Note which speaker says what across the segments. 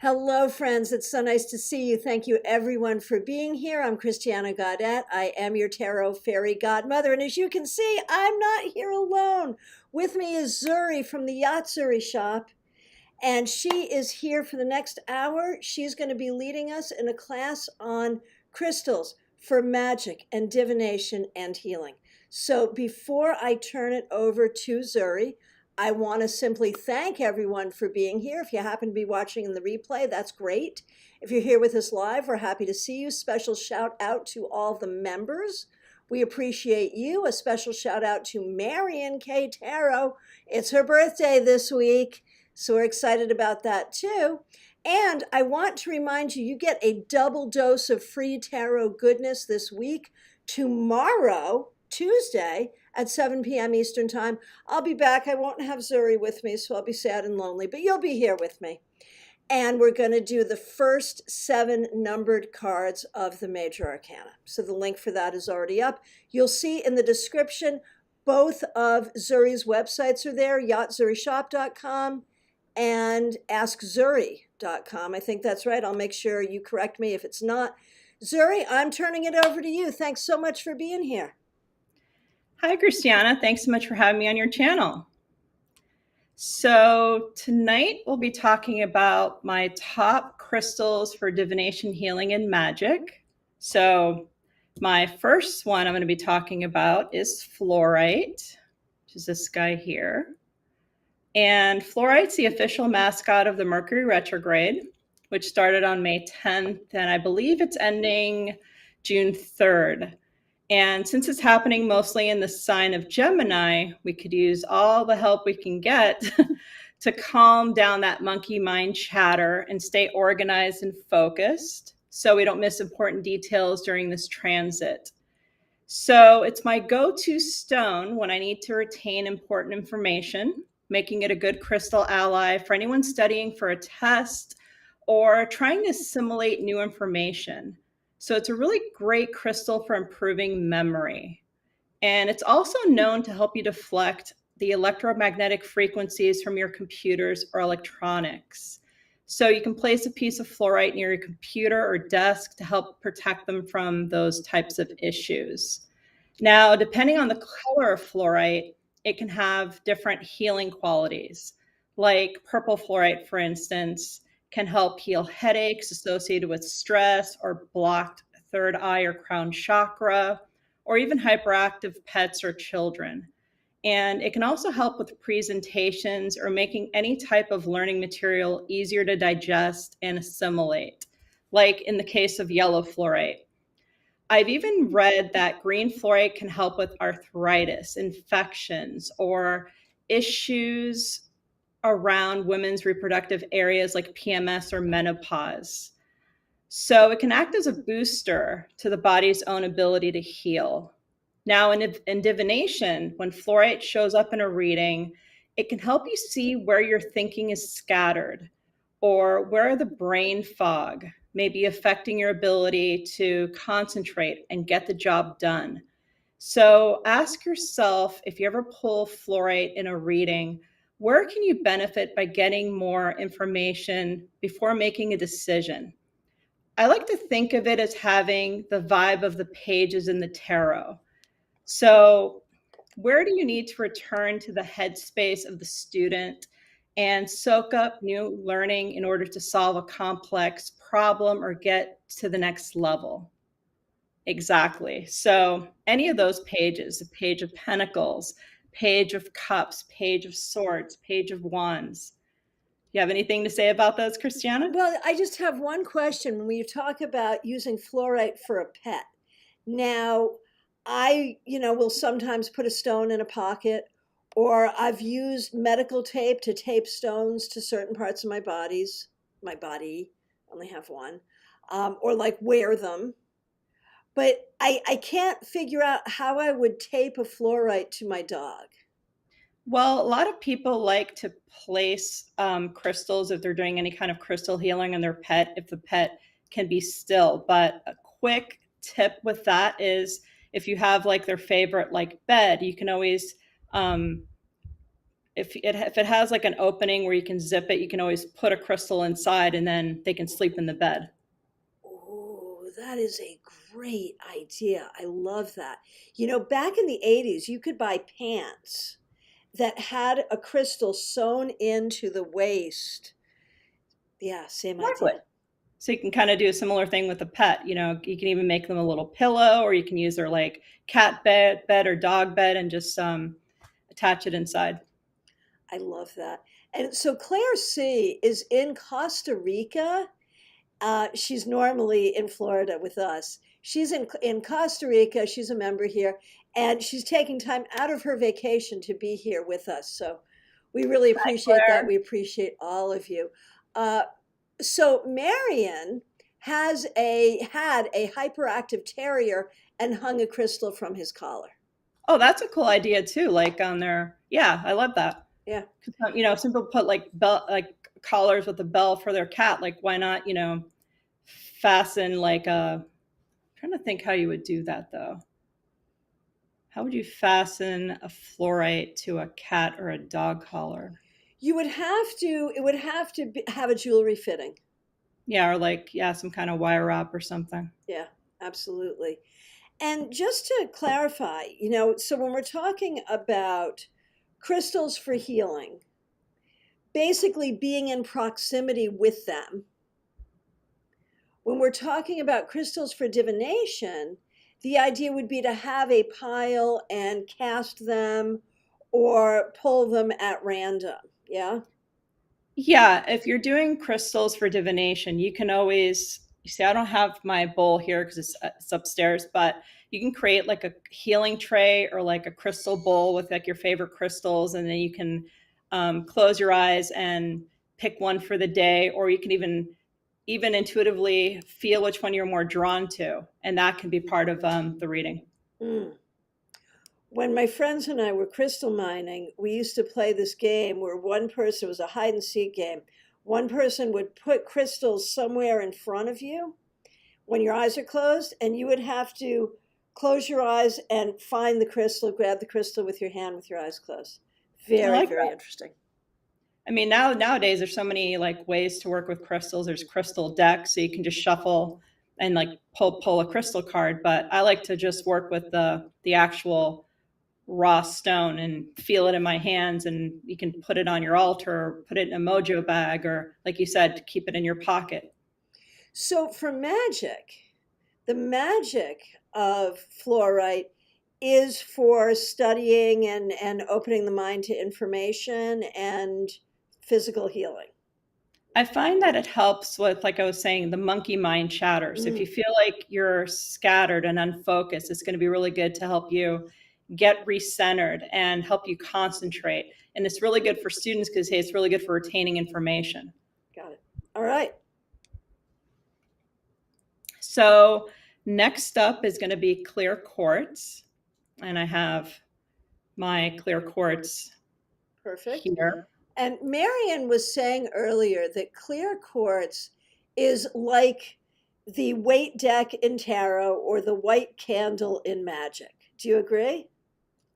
Speaker 1: Hello, friends. It's so nice to see you. Thank you, everyone, for being here. I'm Christiana Gaudet. I am your tarot fairy godmother. And as you can see, I'm not here alone. With me is Zuri from the Zuri shop. And she is here for the next hour. She's going to be leading us in a class on crystals for magic and divination and healing. So before I turn it over to Zuri, I want to simply thank everyone for being here. If you happen to be watching in the replay, that's great. If you're here with us live, we're happy to see you. Special shout out to all the members. We appreciate you. A special shout out to Marion K. Tarot. It's her birthday this week, so we're excited about that too. And I want to remind you, you get a double dose of free tarot goodness this week. Tomorrow, Tuesday, at 7 p.m. Eastern Time, I'll be back. I won't have Zuri with me, so I'll be sad and lonely, but you'll be here with me. And we're going to do the first 7 numbered cards of the Major Arcana. So the link for that is already up. You'll see in the description, both of Zuri's websites are there, yachtZuriShop.com and AskZuri.com. I think that's right. I'll make sure you correct me if it's not. Zuri, I'm turning it over to you. Thanks so much for being here.
Speaker 2: Hi, Christiana. Thanks so much for having me on your channel. So tonight we'll be talking about my top crystals for divination, healing, and magic. So my first one I'm going to be talking about is fluorite, which is this guy here. And fluorite's the official mascot of the Mercury retrograde, which started on May 10th, and I believe it's ending June 3rd. And since it's happening mostly in the sign of Gemini, we could use all the help we can get to calm down that monkey mind chatter and stay organized and focused so we don't miss important details during this transit. So it's my go-to stone when I need to retain important information, making it a good crystal ally for anyone studying for a test or trying to assimilate new information. So it's a really great crystal for improving memory. And it's also known to help you deflect the electromagnetic frequencies from your computers or electronics. So you can place a piece of fluorite near your computer or desk to help protect them from those types of issues. Now, depending on the color of fluorite, it can have different healing qualities. Like purple fluorite, for instance, can help heal headaches associated with stress or blocked third eye or crown chakra, or even hyperactive pets or children. And it can also help with presentations or making any type of learning material easier to digest and assimilate, like in the case of yellow fluorite. I've even read that green fluorite can help with arthritis, infections, or issues around women's reproductive areas like PMS or menopause. So it can act as a booster to the body's own ability to heal. Now, in divination, when fluorite shows up in a reading, it can help you see where your thinking is scattered or where the brain fog may be affecting your ability to concentrate and get the job done. So ask yourself, if you ever pull fluorite in a reading, where can you benefit by getting more information before making a decision? I like to think of it as having the vibe of the pages in the tarot. So where do you need to return to the headspace of the student and soak up new learning in order to solve a complex problem or get to the next level? Exactly. So any of those pages, the Page of Pentacles, Page of Cups, Page of Swords, Page of Wands. You have anything to say about those, Christiana?
Speaker 1: Well, I just have one question. When you talk about using fluorite for a pet, now I, will sometimes put a stone in a pocket, or I've used medical tape to tape stones to certain parts of my body, only have one, or like wear them. But I can't figure out how I would tape a fluorite to my dog.
Speaker 2: Well, a lot of people like to place crystals if they're doing any kind of crystal healing on their pet, if the pet can be still. But a quick tip with that is if you have like their favorite like bed, you can always if it has like an opening where you can zip it, you can always put a crystal inside and then they can sleep in the bed.
Speaker 1: Oh, that is a great idea. I love that. You know, back in the 80s, you could buy pants that had a crystal sewn into the waist. Yeah, same
Speaker 2: Exactly.
Speaker 1: idea.
Speaker 2: So you can kind of do a similar thing with a pet. You can even make them a little pillow, or you can use their like cat bed or dog bed and just attach it inside.
Speaker 1: I love that. And so Claire C is in Costa Rica. She's normally in Florida with us. She's in Costa Rica. She's a member here, and she's taking time out of her vacation to be here with us. So we really appreciate that.
Speaker 2: Claire.
Speaker 1: We appreciate all of you. Uh, so Marion had a hyperactive terrier and hung a crystal from his collar.
Speaker 2: Oh, that's a cool idea too. Like on their, yeah, I love that.
Speaker 1: Yeah.
Speaker 2: Some people put like bell, like collars with a bell for their cat. Like, why not, fasten like a, I'm trying to think how you would do that though. How would you fasten a fluorite to a cat or a dog collar?
Speaker 1: You would have to, it would have to have a jewelry fitting.
Speaker 2: Yeah, or like, yeah, some kind of wire wrap or something.
Speaker 1: Yeah, absolutely. And just to clarify, so when we're talking about crystals for healing, basically being in proximity with them. When we're talking about crystals for divination, the idea would be to have a pile and cast them or pull them at random. Yeah.
Speaker 2: Yeah, if you're doing crystals for divination, you can always, you see, I don't have my bowl here because it's upstairs, but you can create like a healing tray or like a crystal bowl with like your favorite crystals, and then you can close your eyes and pick one for the day, or you can even intuitively feel which one you're more drawn to, and that can be part of the reading.
Speaker 1: Mm. When my friends and I were crystal mining, we used to play this game where one person, it was a hide and seek game. One person would put crystals somewhere in front of you when your eyes are closed, and you would have to close your eyes and find the crystal, grab the crystal with your hand with your eyes closed.
Speaker 2: I
Speaker 1: Very,
Speaker 2: like
Speaker 1: very
Speaker 2: that.
Speaker 1: interesting.
Speaker 2: I mean, nowadays there's so many like ways to work with crystals. There's crystal decks, so you can just shuffle and like pull a crystal card. But I like to just work with the actual raw stone and feel it in my hands, and you can put it on your altar, or put it in a mojo bag, or like you said, keep it in your pocket.
Speaker 1: So for magic, the magic of fluorite is for studying and opening the mind to information and physical healing.
Speaker 2: I find that it helps with, like I was saying, the monkey mind chatter. So if you feel like you're scattered and unfocused, it's going to be really good to help you get recentered and help you concentrate. And it's really good for students because, hey, it's really good for retaining information.
Speaker 1: Got it. All right.
Speaker 2: So next up is going to be clear quartz. And I have my clear quartz
Speaker 1: Perfect.
Speaker 2: here.
Speaker 1: And Marion was saying earlier that clear quartz is like the weight deck in tarot or the white candle in magic. Do you agree?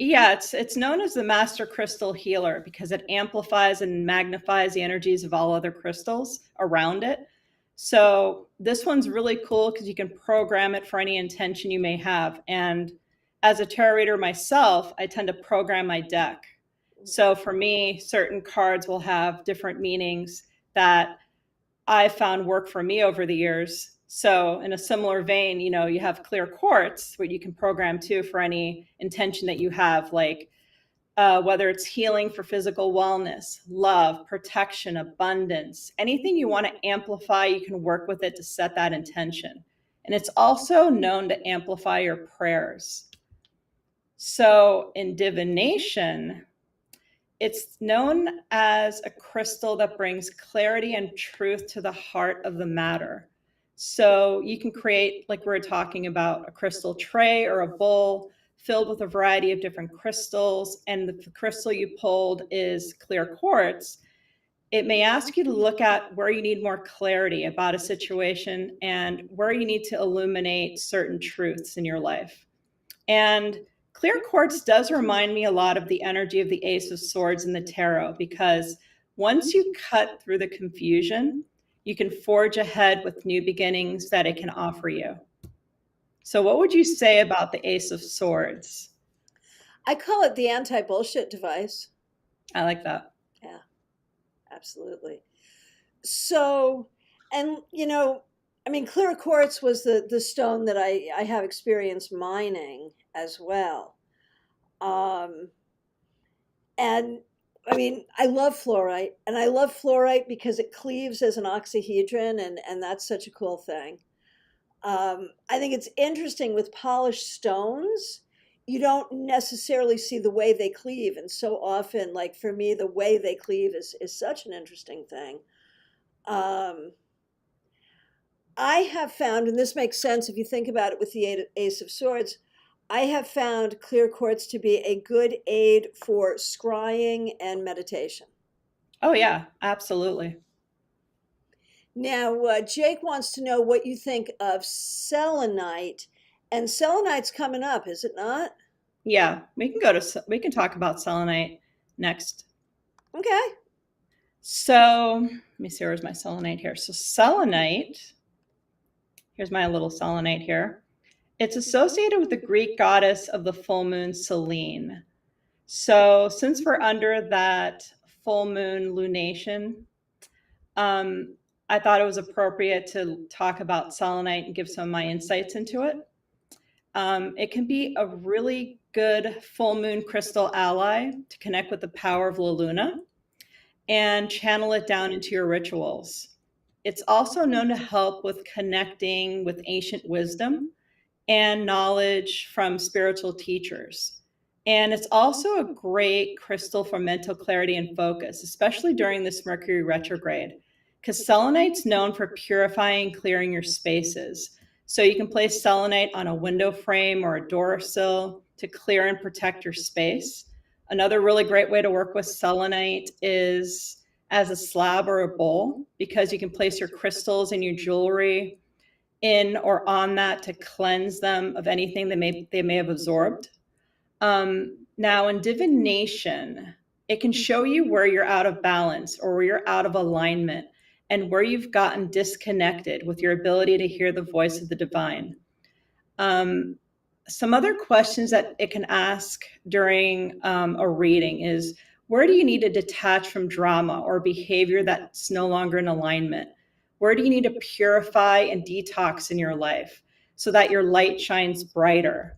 Speaker 2: Yeah, it's known as the master crystal healer because it amplifies and magnifies the energies of all other crystals around it. So this one's really cool because you can program it for any intention you may have. And as a tarot reader myself, I tend to program my deck. So for me, certain cards will have different meanings that I found work for me over the years. So in a similar vein, you have clear quartz, where you can program too for any intention that you have, like whether it's healing for physical wellness, love, protection, abundance, anything you want to amplify, you can work with it to set that intention. And it's also known to amplify your prayers. So in divination, it's known as a crystal that brings clarity and truth to the heart of the matter. So you can create, like we were talking about, a crystal tray or a bowl filled with a variety of different crystals. And the crystal you pulled is clear quartz. It may ask you to look at where you need more clarity about a situation and where you need to illuminate certain truths in your life. And Clear quartz does remind me a lot of the energy of the Ace of Swords in the tarot, because once you cut through the confusion, you can forge ahead with new beginnings that it can offer you. So what would you say about the Ace of Swords?
Speaker 1: I call it the anti-bullshit device.
Speaker 2: I like that.
Speaker 1: Yeah, absolutely. So, and I mean, clear quartz was the stone that I have experience mining as well. Um, and I mean, I love fluorite, and I love fluorite because it cleaves as an oxyhedron, and that's such a cool thing. I think it's interesting with polished stones. You don't necessarily see the way they cleave, and so often, like for me, the way they cleave is such an interesting thing. Um, I have found, and this makes sense if you think about it with the Ace of Swords, I have found clear quartz to be a good aid for scrying and meditation.
Speaker 2: Oh yeah, absolutely.
Speaker 1: Now, Jake wants to know what you think of selenite, and selenite's coming up, is it not?
Speaker 2: Yeah, we can talk about selenite next.
Speaker 1: Okay.
Speaker 2: So let me see, where's my selenite here? So selenite, here's my little selenite here. It's associated with the Greek goddess of the full moon, Selene. So since we're under that full moon lunation, um, I thought it was appropriate to talk about selenite and give some of my insights into it. It can be a really good full moon crystal ally to connect with the power of La Luna and channel it down into your rituals. It's also known to help with connecting with ancient wisdom and knowledge from spiritual teachers. And it's also a great crystal for mental clarity and focus, especially during this Mercury retrograde, because selenite's known for purifying and clearing your spaces. So you can place selenite on a window frame or a door sill to clear and protect your space. Another really great way to work with selenite is as a slab or a bowl, because you can place your crystals and your jewelry in or on that to cleanse them of anything they may have absorbed. Now in divination, it can show you where you're out of balance or where you're out of alignment and where you've gotten disconnected with your ability to hear the voice of the divine. Some other questions that it can ask during a reading is, where do you need to detach from drama or behavior that's no longer in alignment? Where do you need to purify and detox in your life so that your light shines brighter?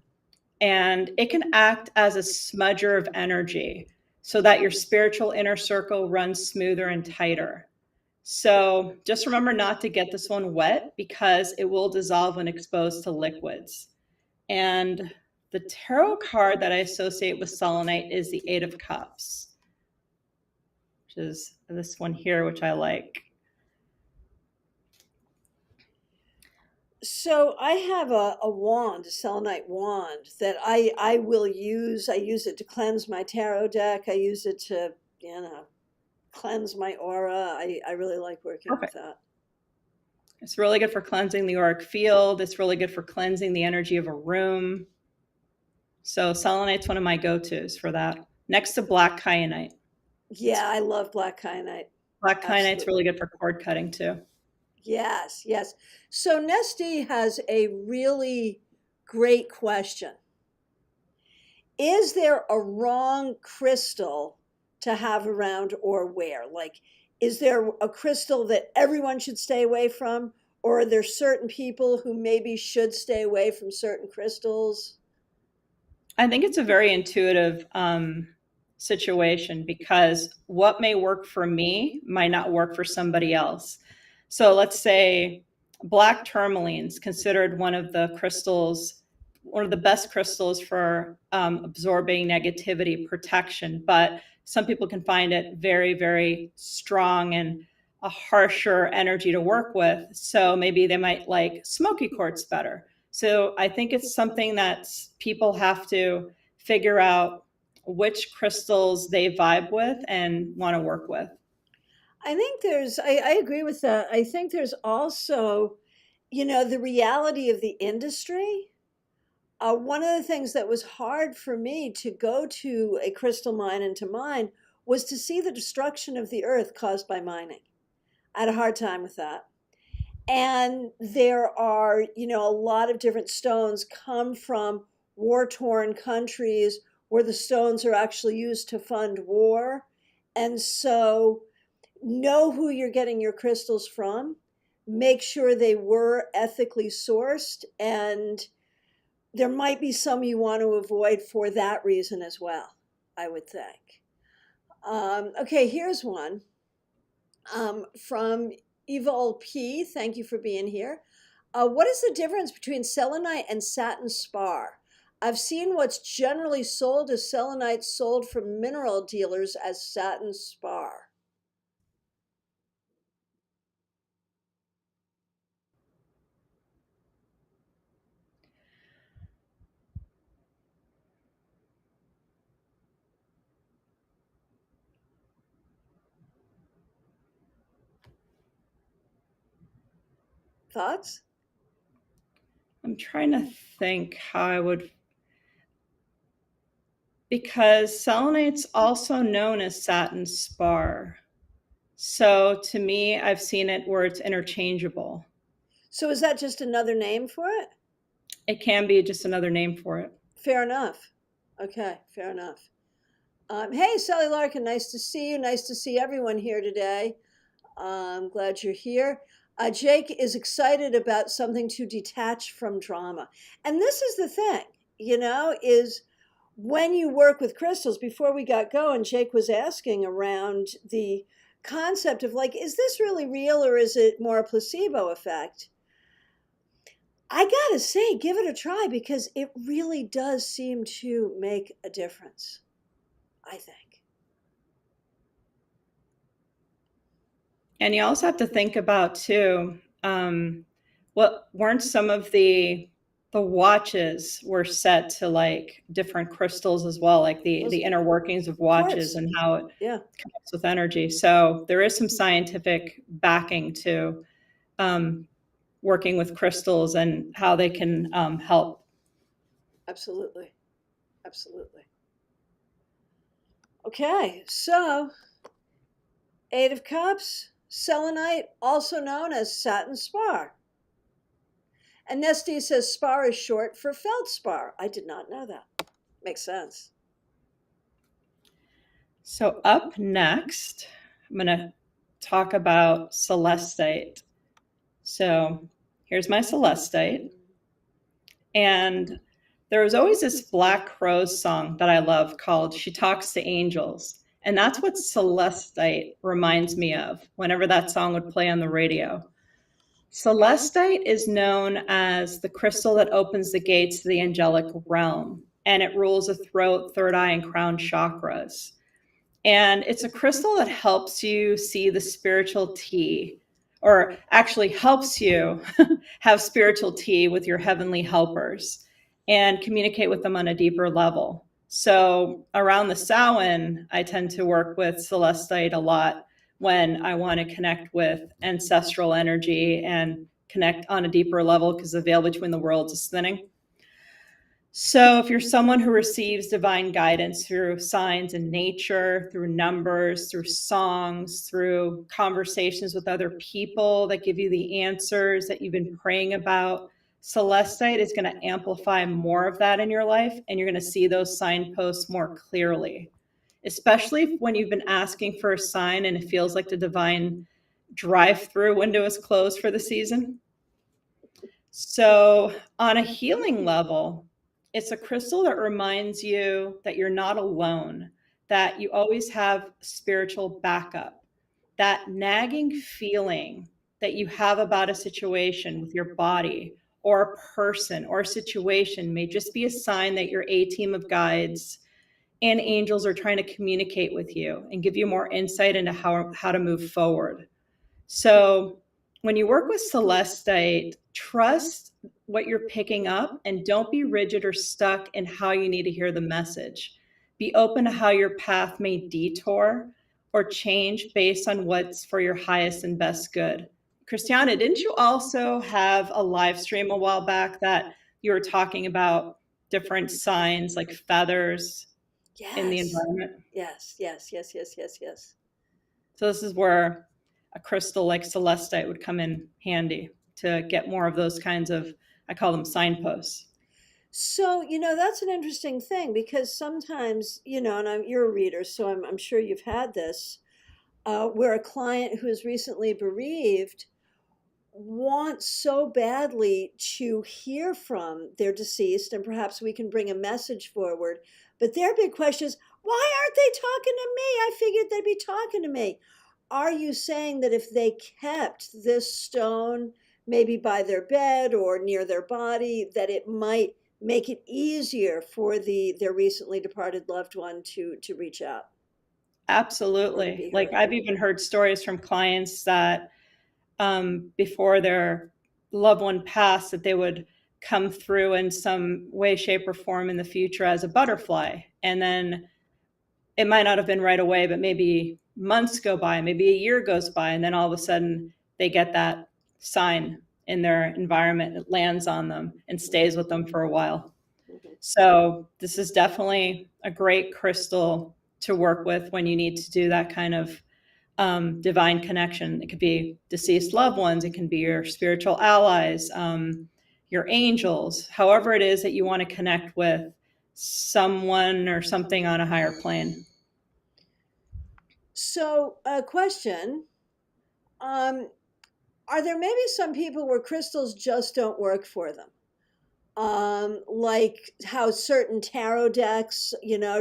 Speaker 2: And it can act as a smudger of energy so that your spiritual inner circle runs smoother and tighter. So just remember not to get this one wet, because it will dissolve when exposed to liquids. And the tarot card that I associate with selenite is the Eight of Cups, which is this one here, which I like.
Speaker 1: So I have a wand, a selenite wand that I will use. I use it to cleanse my tarot deck. I use it to, cleanse my aura. I really like working with that.
Speaker 2: It's really good for cleansing the auric field. It's really good for cleansing the energy of a room. So selenite's one of my go-tos for that. Next to black kyanite.
Speaker 1: Yeah, I love black kyanite.
Speaker 2: Black kyanite's really good for cord cutting too.
Speaker 1: Yes, yes. So Nesty has a really great question. Is there a wrong crystal to have around or wear? Like, is there a crystal that everyone should stay away from? Or are there certain people who maybe should stay away from certain crystals?
Speaker 2: I think it's a very intuitive situation, because what may work for me might not work for somebody else. So let's say black tourmaline's considered one of the crystals, one of the best crystals for absorbing negativity protection, but some people can find it very, very strong and a harsher energy to work with. So maybe they might like smoky quartz better. So I think it's something that people have to figure out which crystals they vibe with and want to work with.
Speaker 1: I think I agree with that. I think there's also, the reality of the industry. One of the things that was hard for me to go to a crystal mine and to mine was to see the destruction of the earth caused by mining. I had a hard time with that. And there are, a lot of different stones come from war-torn countries where the stones are actually used to fund war. And so know who you're getting your crystals from, make sure they were ethically sourced, and there might be some you want to avoid for that reason as well, I would think. Okay, here's one from Evil P. Thank you for being here. What is the difference between selenite and satin spar? I've seen what's generally sold as selenite sold from mineral dealers as satin spar. Thoughts?
Speaker 2: I'm trying to think how I would, because selenite's also known as satin spar. So to me, I've seen it where it's interchangeable.
Speaker 1: So is that just another name for it?
Speaker 2: It can be just another name for it.
Speaker 1: Fair enough. Okay, fair enough. Hey, Sally Larkin, nice to see you. Nice to see everyone here today. I'm glad you're here. Jake is excited about something to detach from drama. And this is the thing, is when you work with crystals, before we got going, Jake was asking around the concept of like, is this really real or is it more a placebo effect? I gotta say, give it a try because it really does seem to make a difference, I think.
Speaker 2: And you also have to think about too, what weren't some of the watches were set to like different crystals as well, like the inner workings of watches and how it connects with energy. So there is some scientific backing to working with crystals and how they can help.
Speaker 1: Absolutely. Absolutely. Okay, so 8 of Cups, selenite, also known as satin spar. And Nesty says spar is short for feldspar. I did not know that. Makes sense.
Speaker 2: So up next, I'm going to talk about celestite. So here's my celestite. And there was always this Black Crowes song that I love called She Talks to Angels. And that's what celestite reminds me of whenever that song would play on the radio. Celestite is known as the crystal that opens the gates to the angelic realm, and it rules the throat, third eye, and crown chakras. And it's a crystal that helps you see the spiritual tea, or actually helps you have spiritual tea with your heavenly helpers and communicate with them on a deeper level. So around the Samhain, I tend to work with celestite a lot when I want to connect with ancestral energy and connect on a deeper level because the veil between the worlds is thinning. So if you're someone who receives divine guidance through signs in nature, through numbers, through songs, through conversations with other people that give you the answers that you've been praying about, celestite is going to amplify more of that in your life, and you're going to see those signposts more clearly, especially when you've been asking for a sign and it feels like the divine drive-through window is closed for the season. So on a healing level, it's a crystal that reminds you that you're not alone, that you always have spiritual backup. That nagging feeling that you have about a situation with your body or a person or a situation may just be a sign that your A-team of guides and angels are trying to communicate with you and give you more insight into how to move forward. So when you work with celestite, trust what you're picking up and don't be rigid or stuck in how you need to hear the message. Be open to how your path may detour or change based on what's for your highest and best good. Christiana, didn't you also have a live stream a while back that you were talking about different signs like feathers in the
Speaker 1: Yes.
Speaker 2: environment.
Speaker 1: Yes, yes, yes, yes, yes, yes.
Speaker 2: So this is where a crystal like Celestite would come in handy to get more of those kinds of, I call them signposts.
Speaker 1: So, that's an interesting thing because sometimes, and you're a reader, so I'm sure you've had this, where a client who is recently bereaved want so badly to hear from their deceased, and perhaps we can bring a message forward. But their big question is, why aren't they talking to me? I figured they'd be talking to me. Are you saying that if they kept this stone maybe by their bed or near their body, that it might make it easier for their recently departed loved one to reach out or to
Speaker 2: Absolutely.
Speaker 1: be
Speaker 2: Like
Speaker 1: heard?
Speaker 2: I've even heard stories from clients that before their loved one passed, that they would come through in some way, shape, or form in the future as a butterfly. And then it might not have been right away, but maybe months go by, maybe a year goes by, and then all of a sudden they get that sign in their environment. It lands on them and stays with them for a while.
Speaker 1: Mhm.
Speaker 2: So this is definitely a great crystal to work with when you need to do that kind of divine connection. It could be deceased loved ones, it can be your spiritual allies, your angels, however it is that you want to connect with someone or something on a higher plane.
Speaker 1: So, a question. Um, are there maybe some people where crystals just don't work for them? Like how certain tarot decks,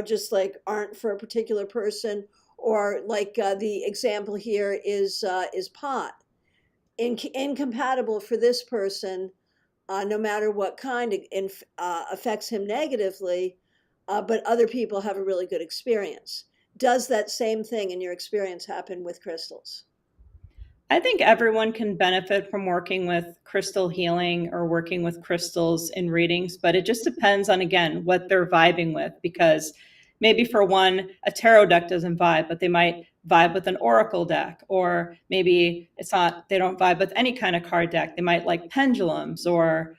Speaker 1: just like aren't for a particular person, or like the example here is pot, incompatible for this person, no matter what kind affects him negatively, but other people have a really good experience. Does that same thing in your experience happen with crystals?
Speaker 2: I think everyone can benefit from working with crystal healing or working with crystals in readings, but it just depends on, again, what they're vibing with. Because maybe for one, a tarot deck doesn't vibe, but they might vibe with an oracle deck, or maybe it's not, they don't vibe with any kind of card deck. They might like pendulums or,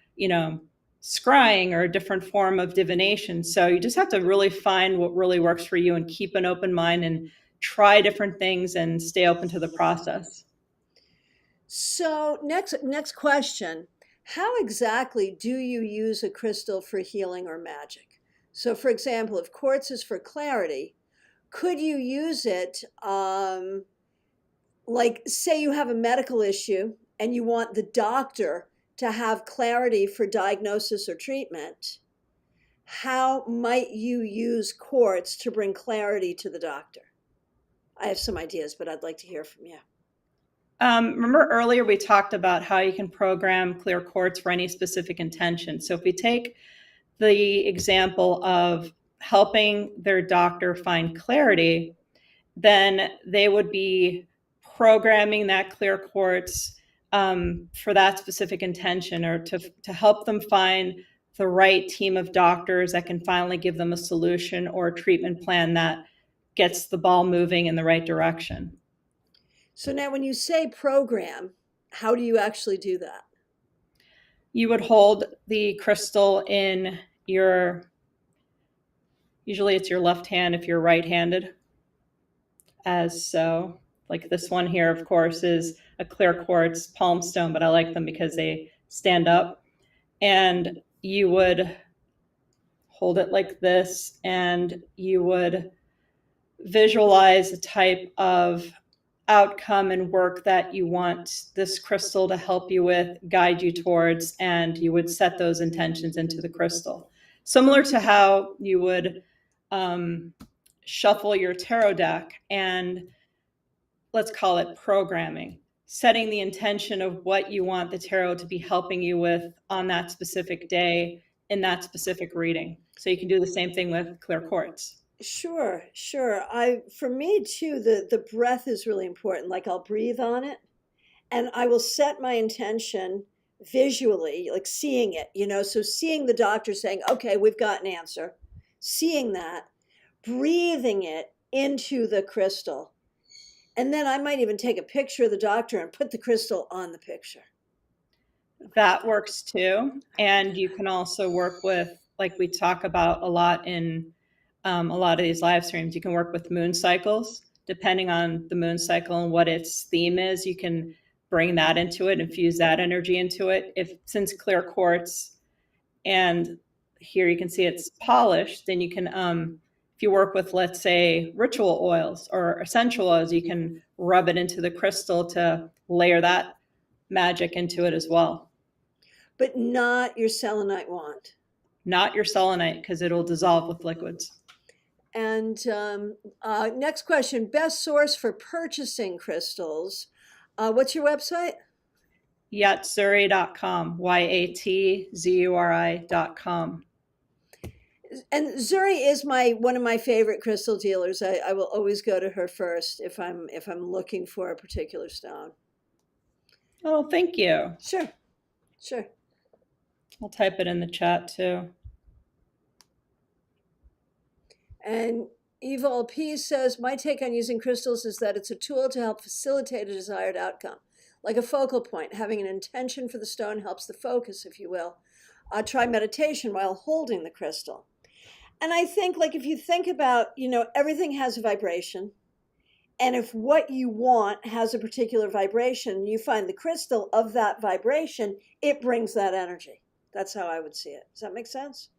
Speaker 2: scrying or a different form of divination. So you just have to really find what really works for you and keep an open mind and try different things and stay open to the process.
Speaker 1: So next question. How exactly do you use a crystal for healing or magic? So for example, if quartz is for clarity, could you use it, like say you have a medical issue and you want the doctor to have clarity for diagnosis or treatment? How might you use quartz to bring clarity to the doctor? I have some ideas, but I'd like to hear from you.
Speaker 2: Remember earlier we talked about how you can program clear quartz for any specific intention. So if we take the example of helping their doctor find clarity, then they would be programming that clear quartz for that specific intention, or to help them find the right team of doctors that can finally give them a solution or a treatment plan that gets the ball moving in the right direction.
Speaker 1: So now when you say program, how do you actually do that?
Speaker 2: You would hold the crystal in your, usually it's your left hand if you're right-handed, as so. Like this one here, of course, is a clear quartz palm stone, but I like them because they stand up. And you would hold it like this, and you would visualize a type of outcome and work that you want this crystal to help you with, guide you towards, and you would set those intentions into the crystal. Similar to how you would shuffle your tarot deck, and let's call it programming, setting the intention of what you want the tarot to be helping you with on that specific day in that specific reading. So you can do the same thing with clear quartz.
Speaker 1: Sure, sure. For me too, the breath is really important. Like I'll breathe on it and I will set my intention visually, like seeing it, so seeing the doctor saying, okay, we've got an answer, seeing that, breathing it into the crystal. And then I might even take a picture of the doctor and put the crystal on the picture.
Speaker 2: That works too. And you can also work with like we talk about a lot in a lot of these live streams, you can work with moon cycles. Depending on the moon cycle and what its theme is, you can bring that into it, infuse that energy into it. Since clear quartz, and here you can see it's polished, then you can, if you work with, let's say, ritual oils or essential oils, you can rub it into the crystal to layer that magic into it as well.
Speaker 1: But not your selenite wand.
Speaker 2: Not your selenite, because it'll dissolve with liquids.
Speaker 1: And next question, best source for purchasing crystals. What's your website?
Speaker 2: Yatzuri.com, YATZURI.com.
Speaker 1: And Zuri is one of my favorite crystal dealers. I will always go to her first if I'm looking for a particular stone.
Speaker 2: Oh, thank you.
Speaker 1: Sure.
Speaker 2: I'll type it in the chat too.
Speaker 1: And Evil P says, my take on using crystals is that it's a tool to help facilitate a desired outcome. Like a focal point, having an intention for the stone helps the focus, if you will. Try meditation while holding the crystal. And I think, like, if you think about, everything has a vibration. And if what you want has a particular vibration, you find the crystal of that vibration, it brings that energy. That's how I would see it. Does that make sense?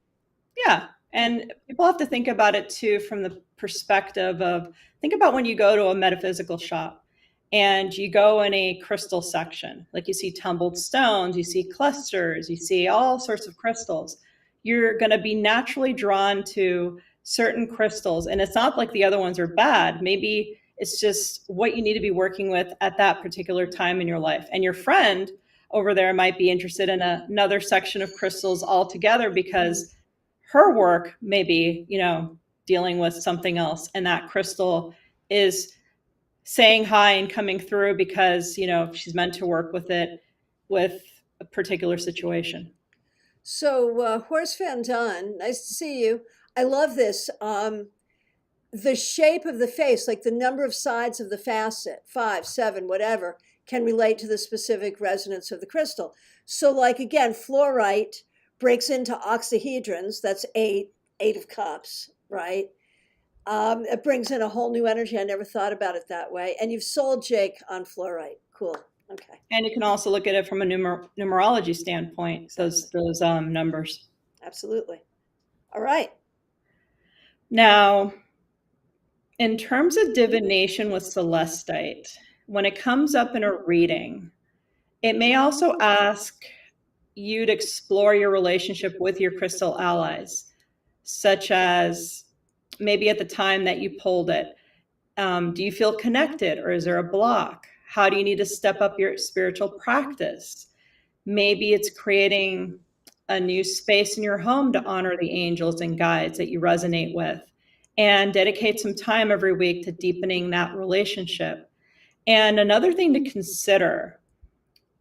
Speaker 2: Yeah. And people have to think about it too from the perspective of, think about when you go to a metaphysical shop and you go in a crystal section, like you see tumbled stones, you see clusters, you see all sorts of crystals. You're going to be naturally drawn to certain crystals. And it's not like the other ones are bad. Maybe it's just what you need to be working with at that particular time in your life. And your friend over there might be interested in another section of crystals altogether because her work may be, dealing with something else. And that crystal is saying hi and coming through because, she's meant to work with it with a particular situation.
Speaker 1: So, Horse Van Dun, nice to see you. I love this. The shape of the face, like the number of sides of the facet, 5, 7, whatever, can relate to the specific resonance of the crystal. So, like, again, fluorite breaks into octahedrons, that's 8 of cups, right? It brings in a whole new energy. I never thought about it that way. And you've sold Jake on fluorite. Cool. Okay.
Speaker 2: And you can also look at it from a numerology standpoint, those numbers.
Speaker 1: Absolutely. All right.
Speaker 2: Now, in terms of divination with celestite, when it comes up in a reading, it may also ask you to explore your relationship with your crystal allies, such as maybe at the time that you pulled it. Do you feel connected or is there a block? How do you need to step up your spiritual practice? Maybe it's creating a new space in your home to honor the angels and guides that you resonate with and dedicate some time every week to deepening that relationship. And another thing to consider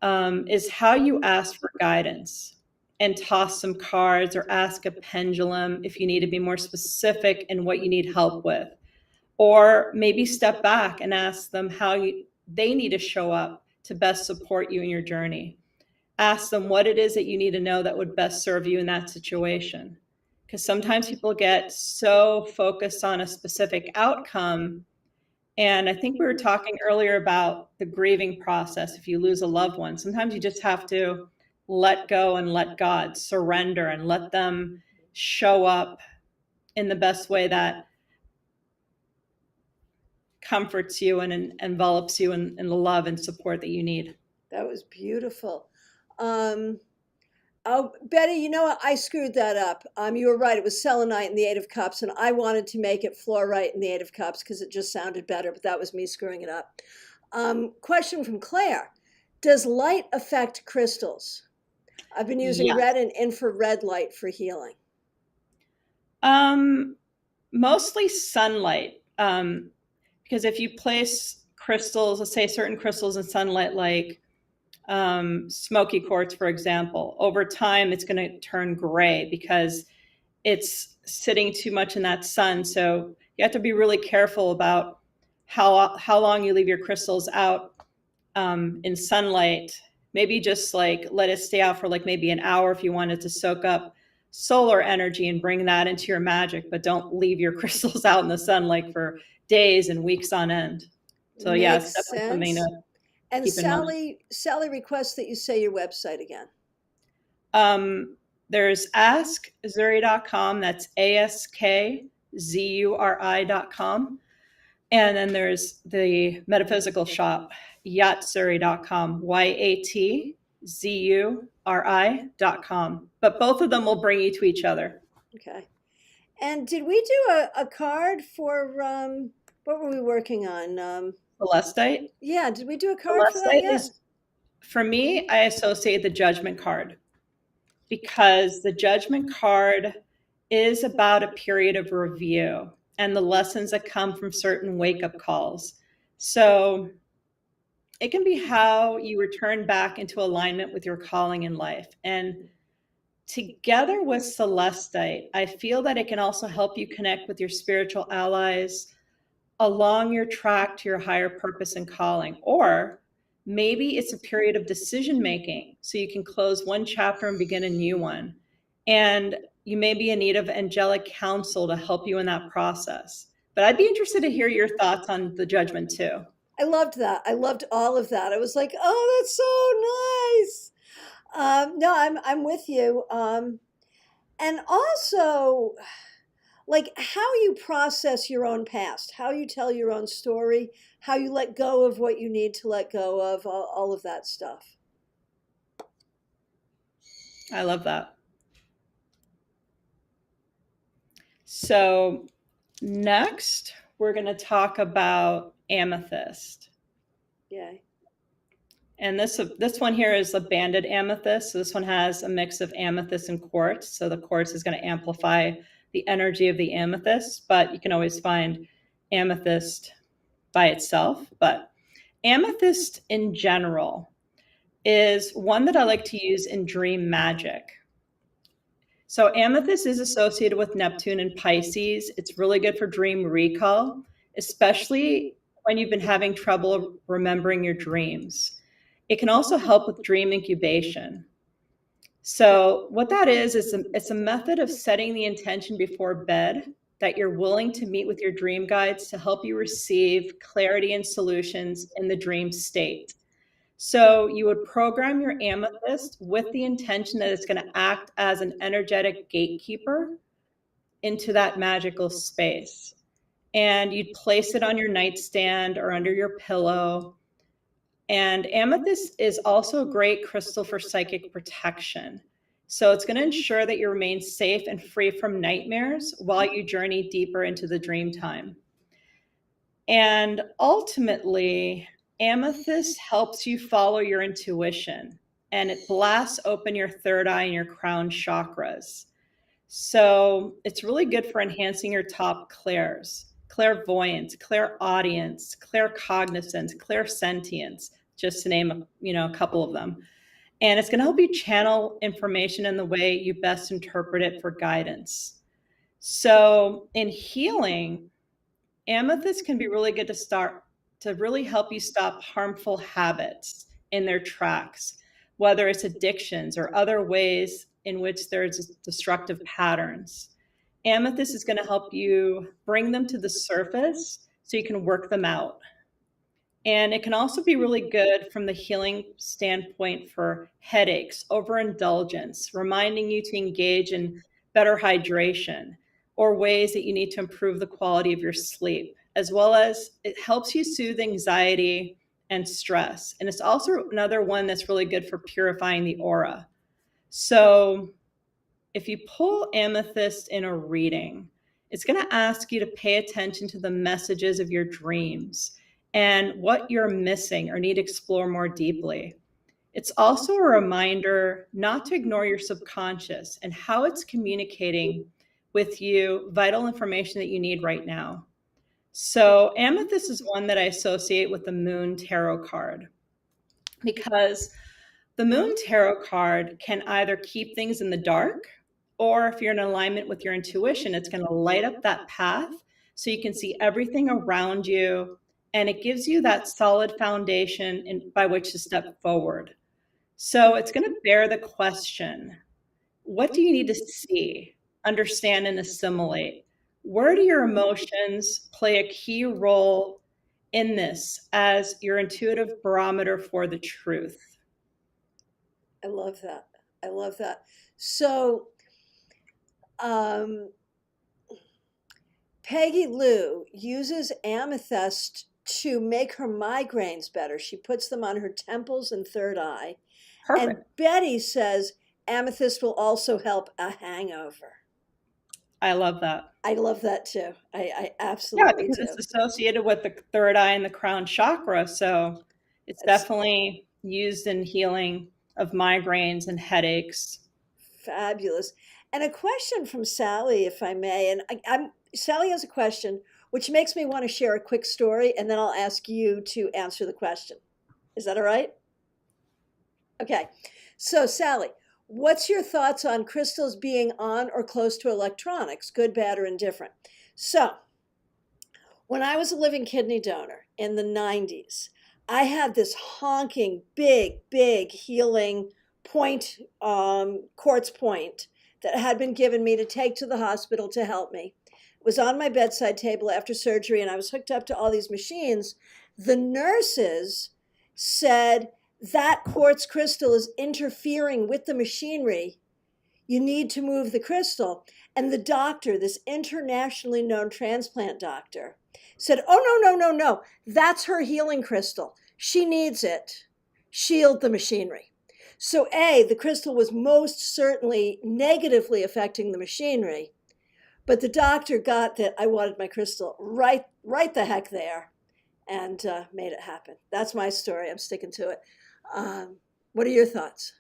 Speaker 2: is how you ask for guidance and toss some cards or ask a pendulum if you need to be more specific in what you need help with. Or maybe step back and ask them how they need to show up to best support you in your journey. Ask them what it is that you need to know that would best serve you in that situation. Because sometimes people get so focused on a specific outcome. And I think we were talking earlier about the grieving process. If you lose a loved one, sometimes you just have to let go and let God surrender and let them show up in the best way that comforts you and envelops you in the love and support that you need.
Speaker 1: That was beautiful. Oh, Betty, you know what? I screwed that up. You were right. It was selenite in the 8 of cups, and I wanted to make it fluorite in the 8 of cups because it just sounded better, but that was me screwing it up. Question from Claire. Does light affect crystals? I've been using red and infrared light for healing.
Speaker 2: Mostly sunlight. Because if you place crystals, let's say certain crystals in sunlight, like smoky quartz, for example, over time it's going to turn gray because it's sitting too much in that sun. So you have to be really careful about how long you leave your crystals out in sunlight. Maybe just like let it stay out for like maybe an hour if you want it to soak up solar energy and bring that into your magic, but don't leave your crystals out in the sun like for days and weeks on end. So yeah, it's
Speaker 1: Makes
Speaker 2: definitely something
Speaker 1: sense.
Speaker 2: to
Speaker 1: And
Speaker 2: keep in mind.
Speaker 1: Sally requests that you say your website again.
Speaker 2: There's askzuri.com. That's ASKZURI.com. And then there's the metaphysical shop, yatzuri.com, YATZURI.com. But both of them will bring you to each other.
Speaker 1: Okay. And did we do a card for what were we working on?
Speaker 2: Celestite.
Speaker 1: Yeah, did we do a card for that
Speaker 2: Celestite
Speaker 1: yet?
Speaker 2: is, for me, I associate the judgment card because the judgment card is about a period of review and the lessons that come from certain wake-up calls. So it can be how you return back into alignment with your calling in life. And together with Celestite, I feel that it can also help you connect with your spiritual allies along your track to your higher purpose and calling. Or maybe it's a period of decision making, so you can close one chapter and begin a new one. And you may be in need of angelic counsel to help you in that process. But I'd be interested to hear your thoughts on the judgment too.
Speaker 1: I loved that. I loved all of that. I was like, oh, that's so nice. No, I'm with you. And also, like how you process your own past, how you tell your own story, how you let go of what you need to let go of, all of that stuff.
Speaker 2: I love that. So next, we're going to talk about amethyst.
Speaker 1: Yay.
Speaker 2: And this one here is a banded amethyst. So this one has a mix of amethyst and quartz. So the quartz is going to amplify the energy of the amethyst, but you can always find amethyst by itself. But amethyst in general is one that I like to use in dream magic. So amethyst is associated with Neptune and Pisces. It's really good for dream recall, especially when you've been having trouble remembering your dreams. It can also help with dream incubation. So what that is it's a method of setting the intention before bed that you're willing to meet with your dream guides to help you receive clarity and solutions in the dream state. So you would program your amethyst with the intention that it's going to act as an energetic gatekeeper into that magical space. And you'd place it on your nightstand or under your pillow. And amethyst is also a great crystal for psychic protection. So it's going to ensure that you remain safe and free from nightmares while you journey deeper into the dream time. And ultimately, amethyst helps you follow your intuition, and it blasts open your third eye and your crown chakras. So it's really good for enhancing your top clairs, clairvoyance, clairaudience, claircognizance, clairsentience, just to name a couple of them. And it's going to help you channel information in the way you best interpret it for guidance. So in healing, amethyst can be really good to really help you stop harmful habits in their tracks, whether it's addictions or other ways in which there's destructive patterns. Amethyst is going to help you bring them to the surface so you can work them out. And it can also be really good from the healing standpoint for headaches, overindulgence, reminding you to engage in better hydration, or ways that you need to improve the quality of your sleep, as well as it helps you soothe anxiety and stress. And it's also another one that's really good for purifying the aura. So if you pull amethyst in a reading, it's going to ask you to pay attention to the messages of your dreams and what you're missing or need to explore more deeply. It's also a reminder not to ignore your subconscious and how it's communicating with you vital information that you need right now. So amethyst is one that I associate with the Moon Tarot card, because the Moon Tarot card can either keep things in the dark, or if you're in alignment with your intuition, it's going to light up that path so you can see everything around you, and it gives you that solid foundation by which to step forward. So it's going to bear the question, What do you need to see, understand, and assimilate? Where do your emotions play a key role in this as your intuitive barometer for the truth?
Speaker 1: I love that. I love that. So, um, Peggy Lou uses amethyst to make her migraines better. She puts them on her temples and third eye. And
Speaker 2: Perfect.
Speaker 1: Betty says amethyst will also help a hangover.
Speaker 2: I love that.
Speaker 1: I love that too. I
Speaker 2: Yeah,
Speaker 1: absolutely
Speaker 2: because
Speaker 1: do.
Speaker 2: it's associated with the third eye and the crown chakra. So it's
Speaker 1: It's
Speaker 2: definitely used in healing of migraines and headaches.
Speaker 1: fabulous. And a question from Sally, if I may. And Sally has a question, which makes me want to share a quick story, and then I'll ask you to answer the question. Is that all right? Okay. So, Sally, what's your thoughts on crystals being on or close to electronics, good, bad, or indifferent? So, when I was a living kidney donor in the 90s, I had this honking, big healing point, quartz point that had been given me to take to the hospital to help me. It was on my bedside table after surgery, and I was hooked up to all these machines. The nurses said that quartz crystal is interfering with the machinery. You need to move the crystal. And the doctor, this internationally known transplant doctor, said, "Oh, no. That's her healing crystal. She needs it. Shield the machinery." So, A, the crystal was most certainly negatively affecting the machinery, but the doctor got that I wanted my crystal right the heck there, and made it happen. That's my story. I'm sticking to it. What are your thoughts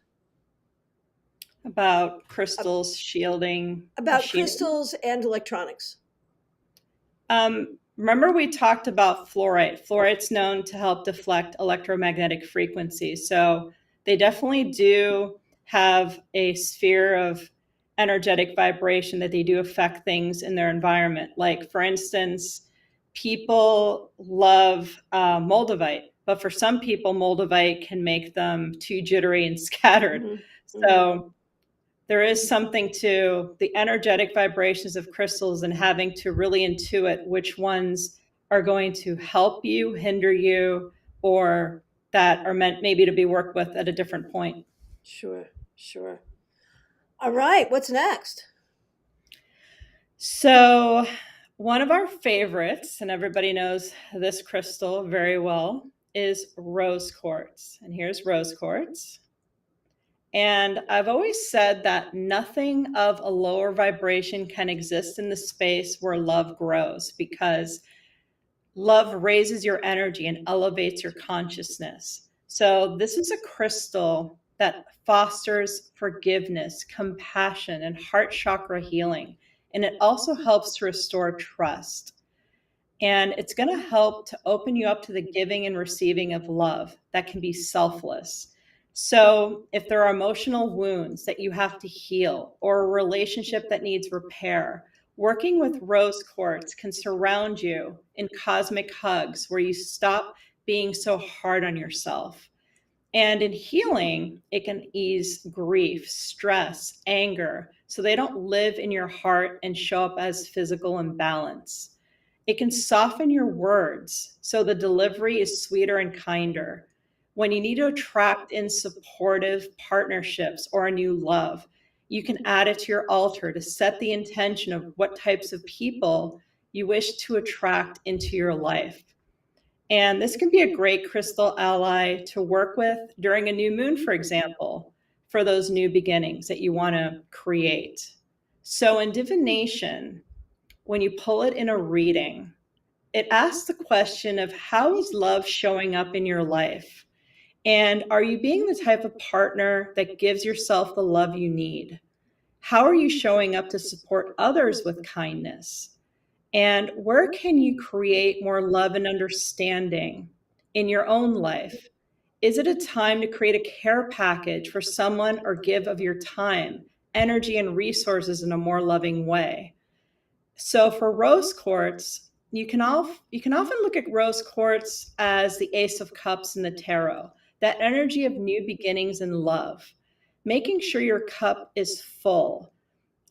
Speaker 2: About crystals shielding
Speaker 1: about
Speaker 2: machinery.
Speaker 1: crystals and electronics?
Speaker 2: Remember we talked about fluorite. Fluorite's known to help deflect electromagnetic frequencies. So they definitely do have a sphere of energetic vibration that they do affect things in their environment. Like, for instance, people love moldavite, but for some people, moldavite can make them too jittery and scattered. So there is something to the energetic vibrations of crystals and having to really intuit which ones are going to help you, hinder you, or that are meant maybe to be worked with at a different point.
Speaker 1: Sure, sure. All right, what's next?
Speaker 2: So, one of our favorites, and everybody knows this crystal very well, is rose quartz. And here's rose quartz. And I've always said that nothing of a lower vibration can exist in the space where love grows, because love raises your energy and elevates your consciousness. So, this is a crystal that fosters forgiveness, compassion, and heart chakra healing. And it also helps to restore trust. And it's going to help to open you up to the giving and receiving of love that can be selfless. So, if there are emotional wounds that you have to heal or a relationship that needs repair, working with rose quartz can surround you in cosmic hugs where you stop being so hard on yourself. And in healing, it can ease grief, stress, anger, so they don't live in your heart and show up as physical imbalance. It can soften your words so the delivery is sweeter and kinder. When you need to attract in supportive partnerships or a new love, you can add it to your altar to set the intention of what types of people you wish to attract into your life. And this can be a great crystal ally to work with during a new moon, for example, for those new beginnings that you want to create. So, in divination, when you pull it in a reading, it asks the question of how is love showing up in your life? And are you being the type of partner that gives yourself the love you need? How are you showing up to support others with kindness? And where can you create more love and understanding in your own life? Is it a time to create a care package for someone or give of your time, energy, and resources in a more loving way? So for rose quartz, you can often look at rose quartz as the Ace of Cups in the tarot, that energy of new beginnings and love. making sure your cup is full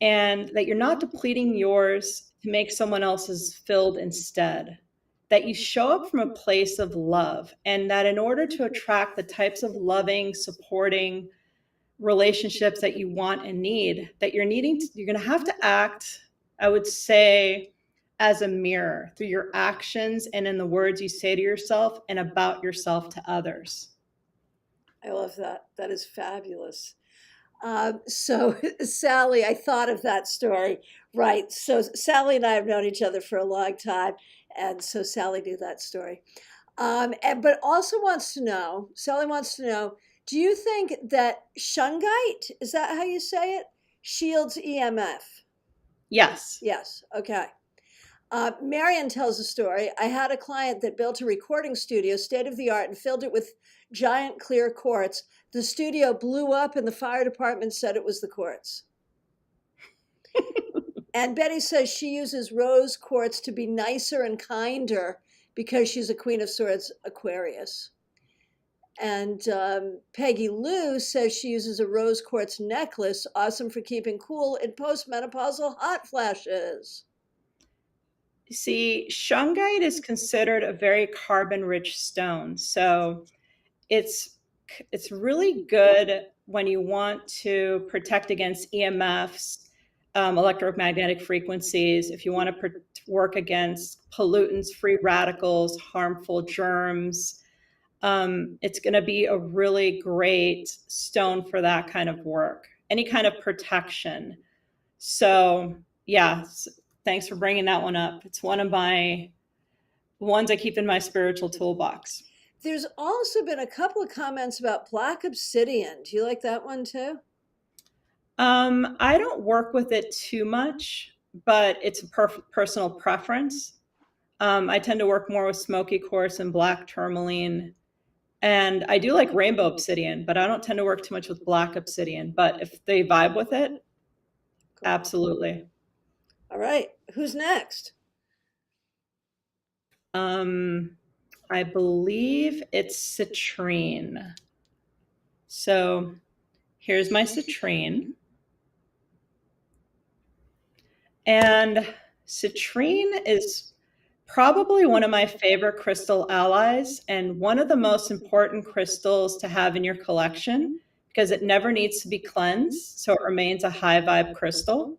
Speaker 2: and that you're not depleting yours to make someone else's filled instead. That you show up from a place of love, and that in order to attract the types of loving, supporting relationships that you want and need, that you're going to have to act, I would say, as a mirror through your actions and in the words you say to yourself and about yourself to others.
Speaker 1: I love that. That is fabulous. So, Sally, I thought of that story. Right. So, Sally and I have known each other for a long time. And so, Sally knew that story. But also Sally wants to know, do you think that Shungite, is that how you say it, shields EMF?
Speaker 2: Yes.
Speaker 1: Yes. Okay. Marion tells a story. I had a client that built a recording studio, state of the art, and filled it with giant clear quartz. The studio blew up, and the fire department said it was the quartz. And Betty says she uses rose quartz to be nicer and kinder because she's a Queen of Swords Aquarius. And Peggy Lou says she uses a rose quartz necklace, awesome for keeping cool in postmenopausal hot flashes.
Speaker 2: See, Shungite is considered a very carbon-rich stone. So it's really good when you want to protect against EMFs, electromagnetic frequencies, if you want to work against pollutants, free radicals, harmful germs. It's going to be a really great stone for that kind of work, any kind of protection. So yeah, thanks for bringing that one up. It's one of my ones I keep in my spiritual toolbox.
Speaker 1: There's also been a couple of comments about black obsidian. Do you like that one too?
Speaker 2: I don't work with it too much, but it's a personal preference. I tend to work more with smoky quartz and black tourmaline. And I do like rainbow obsidian, but I don't tend to work too much with black obsidian. But if they vibe with it, cool. Absolutely.
Speaker 1: All right. Who's next?
Speaker 2: I believe it's Citrine. So here's my Citrine. And Citrine is probably one of my favorite crystal allies and one of the most important crystals to have in your collection because it never needs to be cleansed, so it remains a high vibe crystal.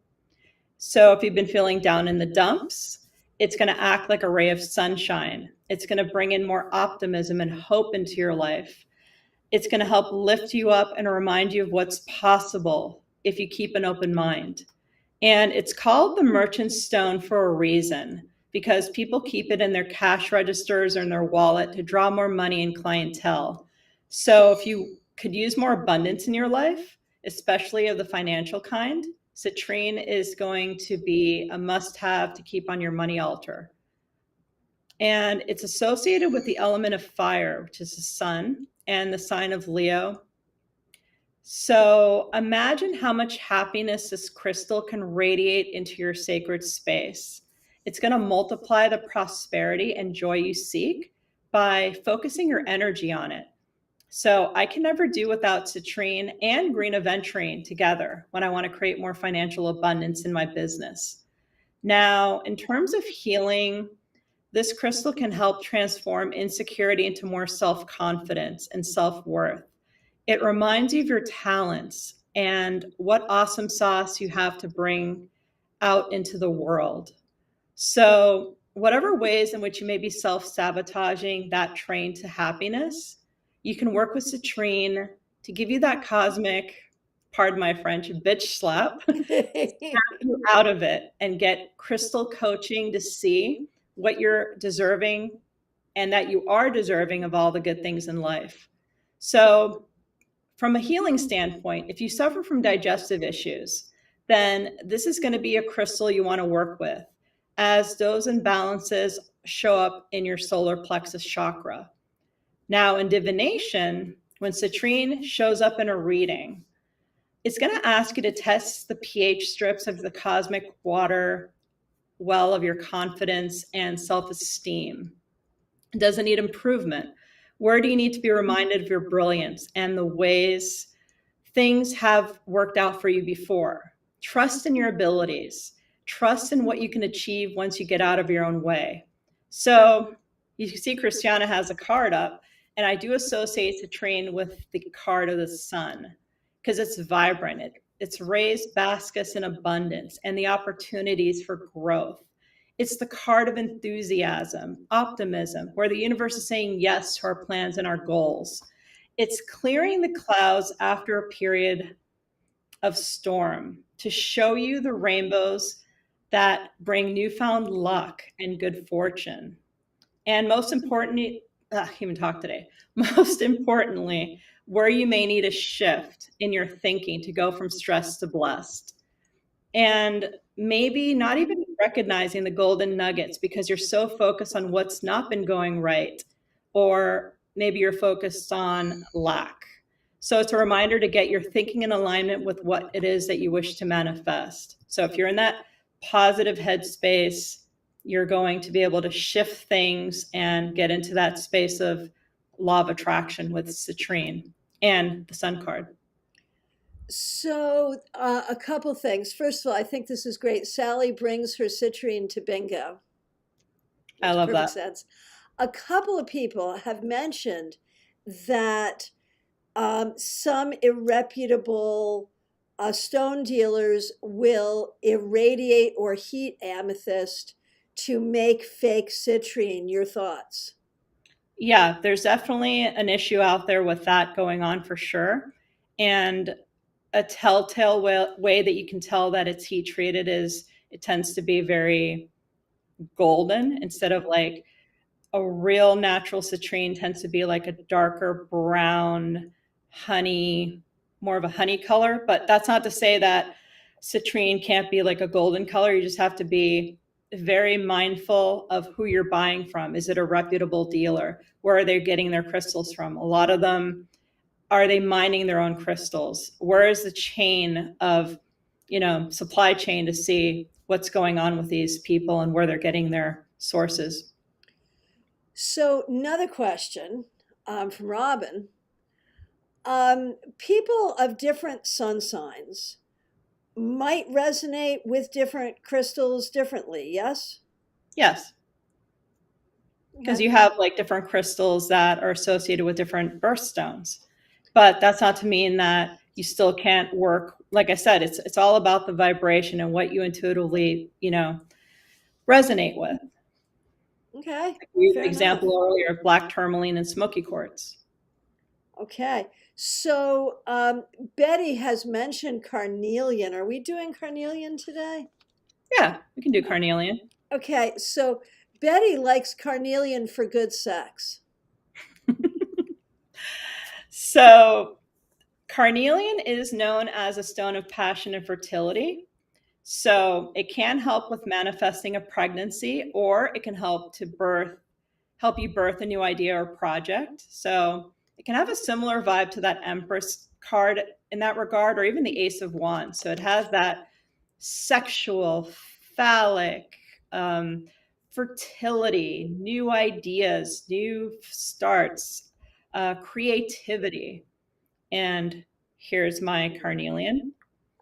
Speaker 2: So if you've been feeling down in the dumps, it's going to act like a ray of sunshine. It's going to bring in more optimism and hope into your life. It's going to help lift you up and remind you of what's possible if you keep an open mind. And it's called the merchant stone for a reason, because people keep it in their cash registers or in their wallet to draw more money and clientele. So if you could use more abundance in your life, especially of the financial kind, Citrine is going to be a must-have to keep on your money altar. And it's associated with the element of fire, which is the sun, and the sign of Leo. So imagine how much happiness this crystal can radiate into your sacred space. It's going to multiply the prosperity and joy you seek by focusing your energy on it. So I can never do without Citrine and green Aventurine together when I want to create more financial abundance in my business. Now, in terms of healing, this crystal can help transform insecurity into more self-confidence and self-worth. It reminds you of your talents and what awesome sauce you have to bring out into the world. So whatever ways in which you may be self-sabotaging that train to happiness, you can work with Citrine to give you that cosmic, pardon my French, bitch slap, you out of it and get crystal coaching to see what you're deserving and that you are deserving of all the good things in life. So from a healing standpoint, if you suffer from digestive issues, then this is going to be a crystal you want to work with, as those imbalances show up in your solar plexus chakra. Now, in divination, when Citrine shows up in a reading, it's going to ask you to test the pH strips of the cosmic water well of your confidence and self-esteem. Does it need improvement? Where do you need to be reminded of your brilliance and the ways things have worked out for you before. Trust in your abilities. Trust in what you can achieve once you get out of your own way. So you see Christiana has a card up, and I do associate Citrine with the card of the sun because it's vibrant. It's raised baskets in abundance and the opportunities for growth. It's the card of enthusiasm, optimism, where the universe is saying yes to our plans and our goals. It's clearing the clouds after a period of storm to show you the rainbows that bring newfound luck and good fortune. And most importantly, human talk today, most importantly, where you may need a shift in your thinking to go from stressed to blessed. And maybe not even recognizing the golden nuggets because you're so focused on what's not been going right, or maybe you're focused on lack. So it's a reminder to get your thinking in alignment with what it is that you wish to manifest. So if you're in that positive headspace, you're going to be able to shift things and get into that space of law of attraction with Citrine and the sun card.
Speaker 1: So, a couple things. First of all, I think this is great. Sally brings her citrine to bingo.
Speaker 2: I love
Speaker 1: Perfect
Speaker 2: that.
Speaker 1: sense. A couple of people have mentioned that some irreputable stone dealers will irradiate or heat amethyst to make fake citrine. Your thoughts?
Speaker 2: Yeah, there's definitely an issue out there with that going on for sure. And a telltale way that you can tell that it's heat treated is it tends to be very golden instead of like a real natural citrine tends to be like a darker brown honey, more of a honey color. But that's not to say that citrine can't be like a golden color. You just have to be very mindful of who you're buying from. Is it a reputable dealer? Where are they getting their crystals from? A lot of them, are they mining their own crystals? Where is the chain of, supply chain to see what's going on with these people and where they're getting their sources?
Speaker 1: So, another question from Robin. People of different sun signs might resonate with different crystals differently, yes?
Speaker 2: Yes, because
Speaker 1: Okay.
Speaker 2: you have like different crystals that are associated with different birthstones. But that's not to mean that you still can't work. Like I said, it's all about the vibration and what you intuitively, resonate with.
Speaker 1: Okay.
Speaker 2: I used
Speaker 1: Fair
Speaker 2: the
Speaker 1: enough.
Speaker 2: example earlier of black tourmaline and smoky quartz.
Speaker 1: Okay. So, Betty has mentioned carnelian. Are we doing carnelian today?
Speaker 2: Yeah, we can do carnelian.
Speaker 1: Okay. So, Betty likes carnelian for good sex.
Speaker 2: So carnelian is known as a stone of passion and fertility. So it can help with manifesting a pregnancy, or it can help you birth a new idea or project. So it can have a similar vibe to that Empress card in that regard, or even the Ace of Wands. So it has that sexual, phallic, fertility, new ideas, new starts, creativity. And here's my carnelian.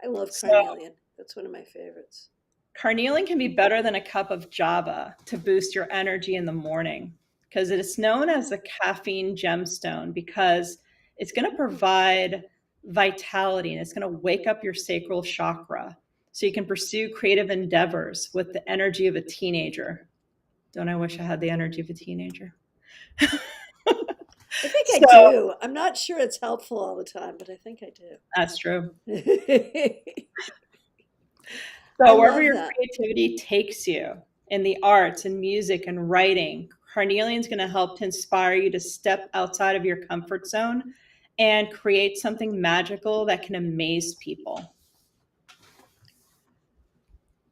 Speaker 1: I love
Speaker 2: So
Speaker 1: carnelian. That's one of my favorites.
Speaker 2: carnelian can be better than a cup of java to boost your energy in the morning because it's known as a caffeine gemstone because it's going to provide vitality and it's going to wake up your sacral chakra so you can pursue creative endeavors with the energy of a teenager. Don't I wish I had the energy of a teenager?
Speaker 1: I think I
Speaker 2: So
Speaker 1: do. I'm not sure it's helpful all the time, but I think I
Speaker 2: that's true.
Speaker 1: do. I
Speaker 2: So wherever
Speaker 1: love
Speaker 2: your
Speaker 1: that.
Speaker 2: creativity takes you in the arts and music and writing, carnelian is going to help to inspire you to step outside of your comfort zone and create something magical that can amaze people.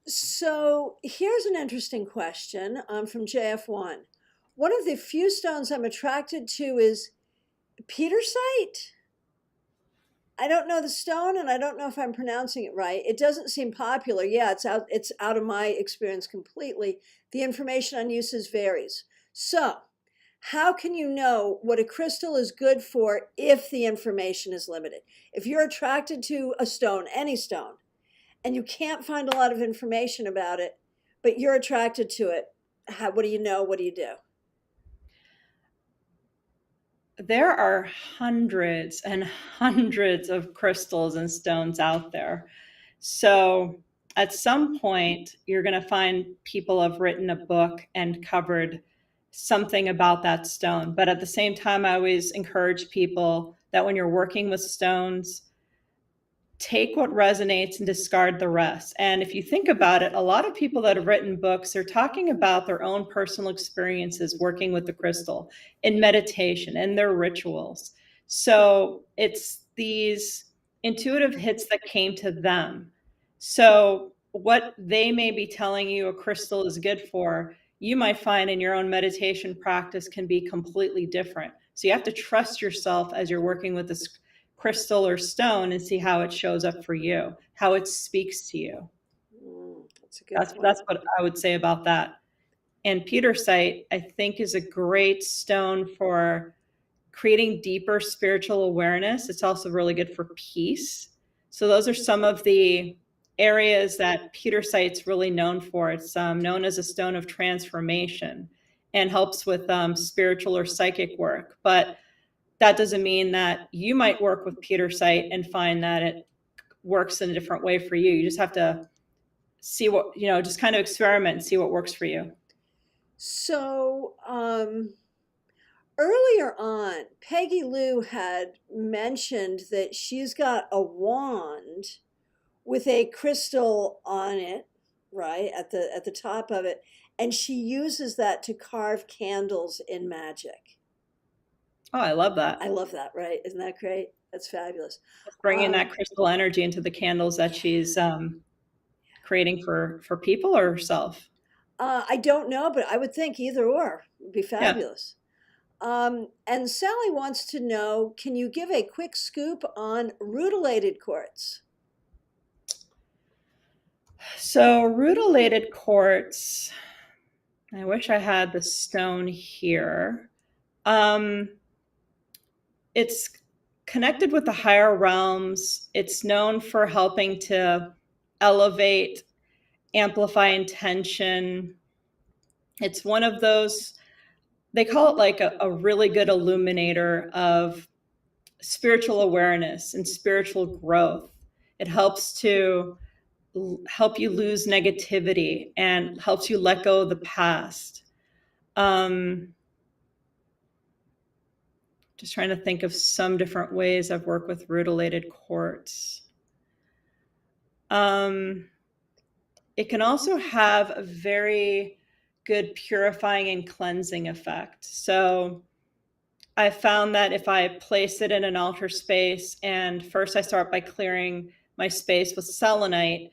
Speaker 1: So here's an interesting question from JF1. One of the few stones I'm attracted to is Petersite. I don't know the stone, and I don't know if I'm pronouncing it right. It doesn't seem popular. Yeah, it's out of my experience completely. The information on uses varies. So, How can you know what a crystal is good for if the information is limited? If you're attracted to a stone, any stone, and you can't find a lot of information about it, but you're attracted to it, what do you know? What do you do?
Speaker 2: There are hundreds and hundreds of crystals and stones out there. So at some point, you're going to find people have written a book and covered something about that stone. But at the same time, I always encourage people that when you're working with stones, take what resonates and discard the rest. And if you think about it, a lot of people that have written books are talking about their own personal experiences working with the crystal in meditation and their rituals. So it's these intuitive hits that came to them. So what they may be telling you a crystal is good for, you might find in your own meditation practice can be completely different. So you have to trust yourself as you're working with this crystal or stone and see how it shows up for you, how it speaks to you.
Speaker 1: That's a good point.
Speaker 2: That's what I would say about that. And Petersite, I think, is a great stone for creating deeper spiritual awareness. It's also really good for peace. So those are some of the areas that Petersite's really known for. It's known as a stone of transformation and helps with spiritual or psychic work. But that doesn't mean that you might work with Petersite and find that it works in a different way for you. You just have to see what, just kind of experiment and see what works for you.
Speaker 1: So, earlier on, Peggy Lou had mentioned that she's got a wand with a crystal on it, right, at the top of it, and she uses that to carve candles in magic.
Speaker 2: Oh, I love that.
Speaker 1: I love that, right? Isn't that great? That's fabulous.
Speaker 2: Bringing that crystal energy into the candles that she's creating for people or herself.
Speaker 1: I don't know, but I would think either or would be fabulous. Yeah. And Sally wants to know, can you give a quick scoop on rutilated quartz?
Speaker 2: So rutilated quartz, I wish I had the stone here. It's connected with the higher realms. It's known for helping to elevate, amplify intention. It's one of those, they call it like a really good illuminator of spiritual awareness and spiritual growth. It helps to help you lose negativity and helps you let go of the past. Just trying to think of some different ways I've worked with rutilated quartz. It can also have a very good purifying and cleansing effect. So I found that if I place it in an altar space and first I start by clearing my space with selenite,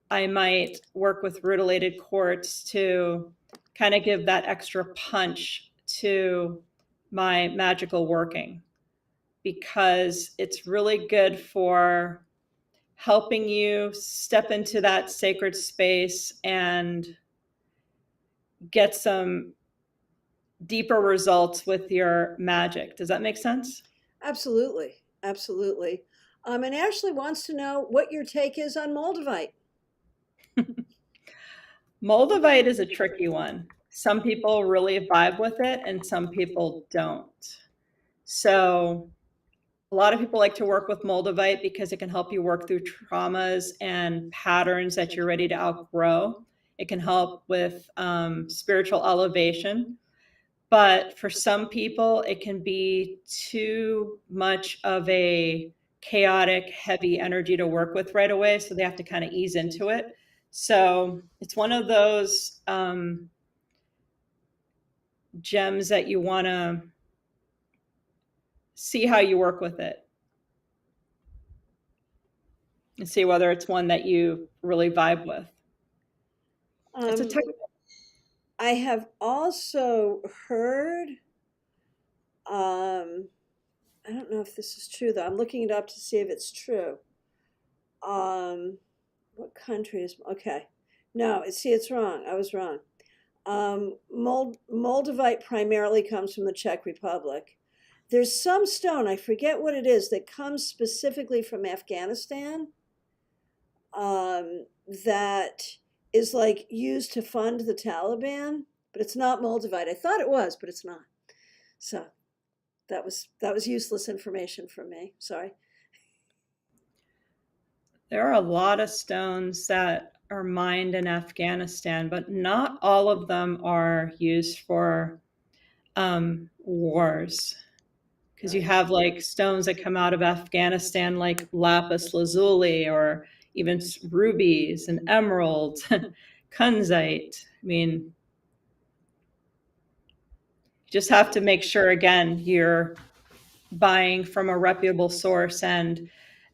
Speaker 2: I might work with rutilated quartz to kind of give that extra punch to my magical working, because it's really good for helping you step into that sacred space and get some deeper results with your magic. Does that make sense?
Speaker 1: Absolutely. Absolutely. And Ashley wants to know what your take is on moldavite.
Speaker 2: Moldavite is a tricky one. Some people really vibe with it and some people don't. So a lot of people like to work with moldavite because it can help you work through traumas and patterns that you're ready to outgrow. It can help with spiritual elevation. But for some people, it can be too much of a chaotic, heavy energy to work with right away. So they have to kind of ease into it. So it's one of those gems that you want to see how you work with it and see whether it's one that you really vibe with. It's a technical.
Speaker 1: I have also heard, I don't know if this is true though. I'm looking it up to see if it's true. What country is, okay. No, see, it's wrong. I was wrong. Moldavite primarily comes from the Czech Republic. There's some stone, I forget what it is, that comes specifically from Afghanistan, that is like used to fund the Taliban, but it's not Moldavite. I thought it was, but it's not. So that was useless information from me. Sorry.
Speaker 2: There are a lot of stones that are mined in Afghanistan, but not all of them are used for wars. Because you have like stones that come out of Afghanistan, like lapis lazuli, or even rubies and emeralds, kunzite. I mean, you just have to make sure, again, you're buying from a reputable source and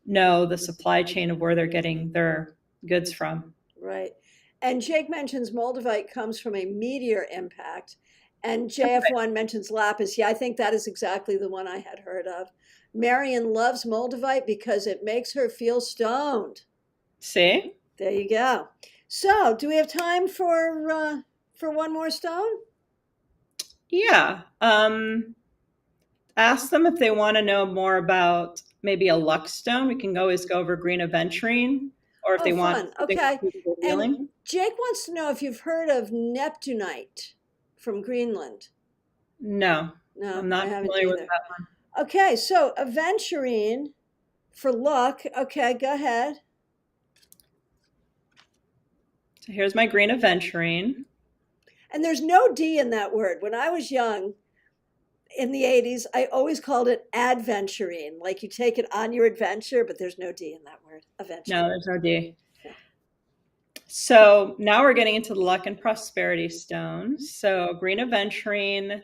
Speaker 2: know the supply chain of where they're getting their goods from.
Speaker 1: Right. And Jake mentions Moldavite comes from a meteor impact. And JF1 mentions lapis. Yeah, I think that is exactly the one I had heard of. Marion loves Moldavite because it makes her feel stoned.
Speaker 2: See?
Speaker 1: There you go. So, do we have time for one more stone?
Speaker 2: Yeah. Ask them if they want to know more about maybe a luck stone. We can always go over green aventurine, or if
Speaker 1: Oh,
Speaker 2: they want
Speaker 1: fun.
Speaker 2: something
Speaker 1: Okay.
Speaker 2: for physical
Speaker 1: And
Speaker 2: healing.
Speaker 1: Jake wants to know if you've heard of Neptunite from Greenland.
Speaker 2: No,
Speaker 1: No,
Speaker 2: I'm
Speaker 1: I
Speaker 2: not
Speaker 1: haven't
Speaker 2: familiar with
Speaker 1: either.
Speaker 2: that one.
Speaker 1: Okay, so Aventurine for luck. Okay, go ahead.
Speaker 2: So here's my green aventurine.
Speaker 1: And there's no D in that word. When I was young in the 80s, I always called it adventurine. Like you take it on your adventure, but there's no D in that word.
Speaker 2: No,
Speaker 1: Aventurine.
Speaker 2: there's no D.
Speaker 1: Yeah.
Speaker 2: So now we're getting into the luck and prosperity stones. So green aventurine,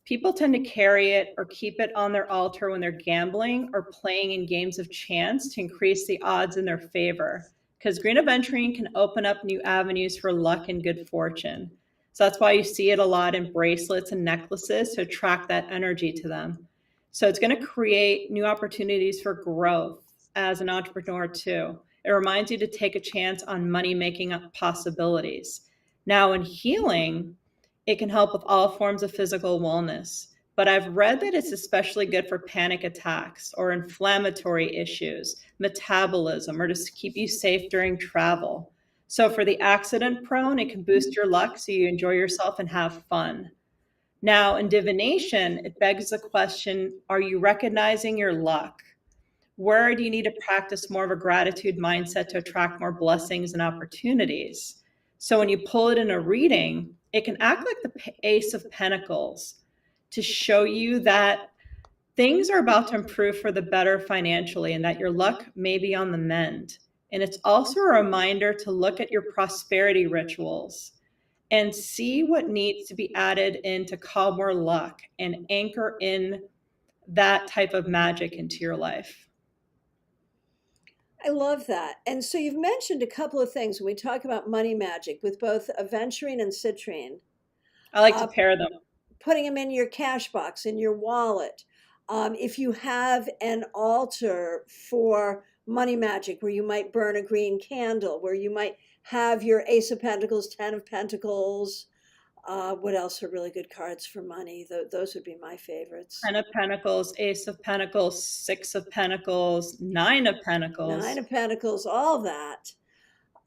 Speaker 2: people tend to carry it or keep it on their altar when they're gambling or playing in games of chance to increase the odds in their favor. Because green aventurine can open up new avenues for luck and good fortune. So that's why you see it a lot in bracelets and necklaces to attract that energy to them. So it's going to create new opportunities for growth as an entrepreneur too. It reminds you to take a chance on money making possibilities. Now, in healing, it can help with all forms of physical wellness. But I've read that it's especially good for panic attacks or inflammatory issues, metabolism, or to keep you safe during travel. So, for the accident prone, it can boost your luck so you enjoy yourself and have fun. Now, in divination, it begs the question, are you recognizing your luck? Where do you need to practice more of a gratitude mindset to attract more blessings and opportunities? So when you pull it in a reading, it can act like the Ace of Pentacles to show you that things are about to improve for the better financially and that your luck may be on the mend. And it's also a reminder to look at your prosperity rituals and see what needs to be added in to call more luck and anchor in that type of magic into your life.
Speaker 1: I love that. And so you've mentioned a couple of things when we talk about money magic with both Aventurine and Citrine.
Speaker 2: I like to pair them.
Speaker 1: Putting them in your cash box, in your wallet. If you have an altar for money magic where you might burn a green candle, where you might have your Ace of Pentacles, Ten of Pentacles. What else are really good cards for money? Those would be my favorites.
Speaker 2: Ten of Pentacles, Ace of Pentacles, Six of Pentacles, Nine of Pentacles.
Speaker 1: Nine of Pentacles, all that.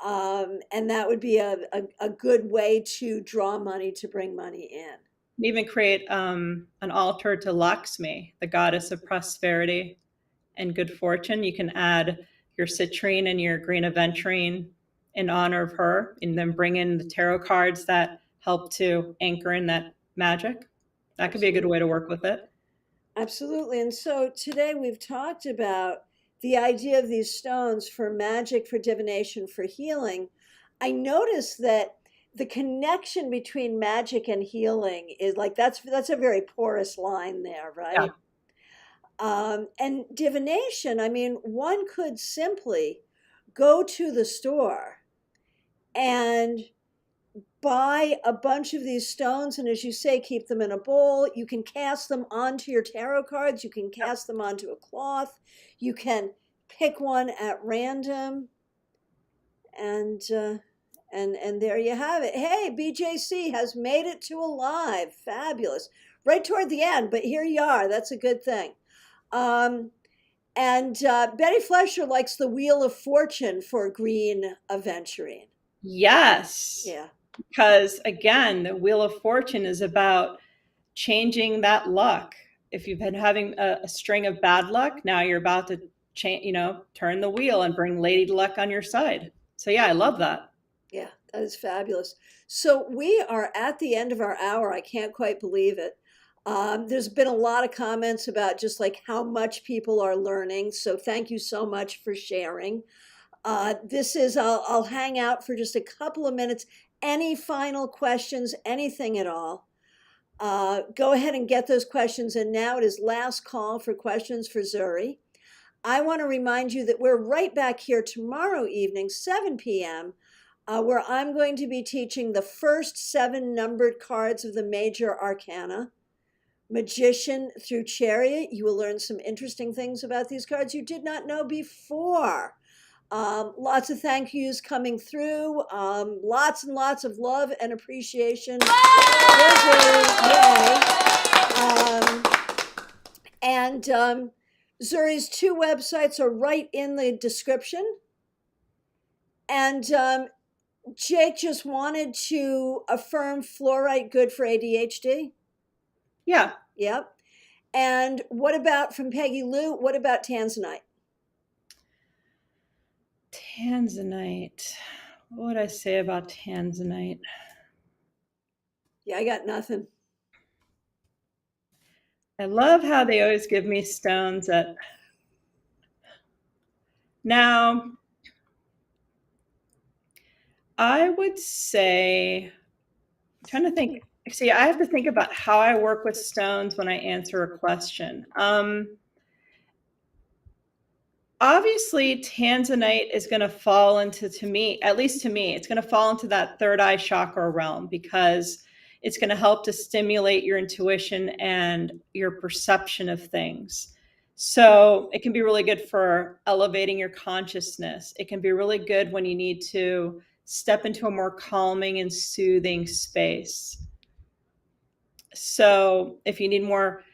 Speaker 1: And that would be a good way to draw money, to bring money in.
Speaker 2: Even create an altar to Lakshmi, the goddess of prosperity and good fortune. You can add your citrine and your green aventurine in honor of her, and then bring in the tarot cards that help to anchor in that magic. That could be a good way to work with it.
Speaker 1: Absolutely. And so today we've talked about the idea of these stones for magic, for divination, for healing. I noticed that the connection between magic and healing is like that's a very porous line there, right? Yeah. And divination, I mean, one could simply go to the store and buy a bunch of these stones, and as you say, keep them in a bowl. You can cast them onto your tarot cards. You can cast them onto a cloth. You can pick one at random and And there you have it. Hey, BJC has made it to a live. Fabulous. Right toward the end, but here you are. That's a good thing. And Betty Flesher likes the Wheel of Fortune for green Aventurine.
Speaker 2: Yes.
Speaker 1: Yeah.
Speaker 2: Because again, the Wheel of Fortune is about changing that luck. If you've been having a string of bad luck, now you're about to change, turn the wheel and bring Lady Luck on your side. So yeah, I love that.
Speaker 1: Yeah, that is fabulous. So we are at the end of our hour. I can't quite believe it. There's been a lot of comments about just like how much people are learning. So thank you so much for sharing. I'll hang out for just a couple of minutes. Any final questions, anything at all? Go ahead and get those questions. And now it is last call for questions for Zuri. I want to remind you that we're right back here tomorrow evening, 7 p.m., where I'm going to be teaching the first 7 numbered cards of the major arcana. Magician through Chariot. You will learn some interesting things about these cards you did not know before. Lots of thank yous coming through. Lots and lots of love and appreciation. Yay. And Zuri's 2 websites are right in the description. And Jake just wanted to affirm fluorite good for ADHD.
Speaker 2: Yeah.
Speaker 1: Yep. And what about from Peggy Lou? What about tanzanite?
Speaker 2: Tanzanite. What would I say about tanzanite?
Speaker 1: Yeah, I got nothing.
Speaker 2: I love how they always give me stones that. Now, I would say, I'm trying to think. See, I have to think about how I work with stones when I answer a question. Obviously, tanzanite is going to fall into, to me, at least to me, it's going to fall into that third eye chakra realm because it's going to help to stimulate your intuition and your perception of things. So it can be really good for elevating your consciousness. It can be really good when you need to step into a more calming and soothing space. So if you need more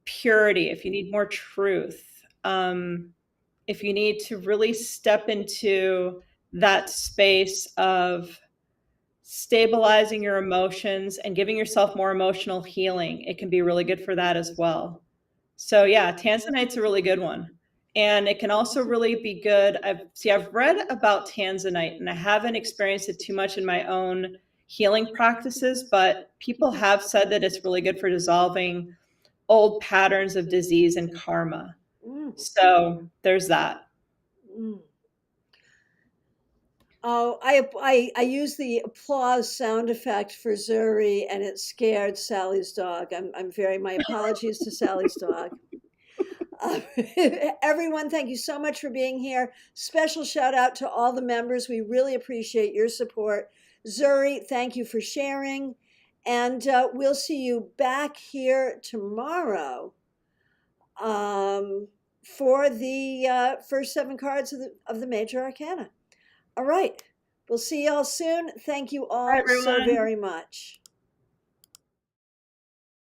Speaker 2: purity, if you need more truth, if you need to really step into that space of stabilizing your emotions and giving yourself more emotional healing, it can be really good for that as well. So yeah, tanzanite's a really good one. And it can also really be good. I've read about tanzanite and I haven't experienced it too much in my own healing practices, but people have said that it's really good for dissolving old patterns of disease and karma. So there's that.
Speaker 1: Oh, I use the applause sound effect for Zuri, and it scared Sally's dog. My apologies to Sally's dog. Everyone, thank you so much for being here. Special shout out to all the members. We really appreciate your support. Zuri, thank you for sharing. And we'll see you back here tomorrow for the first 7 cards of the major arcana. All right. We'll see y'all soon. Thank you all so very much.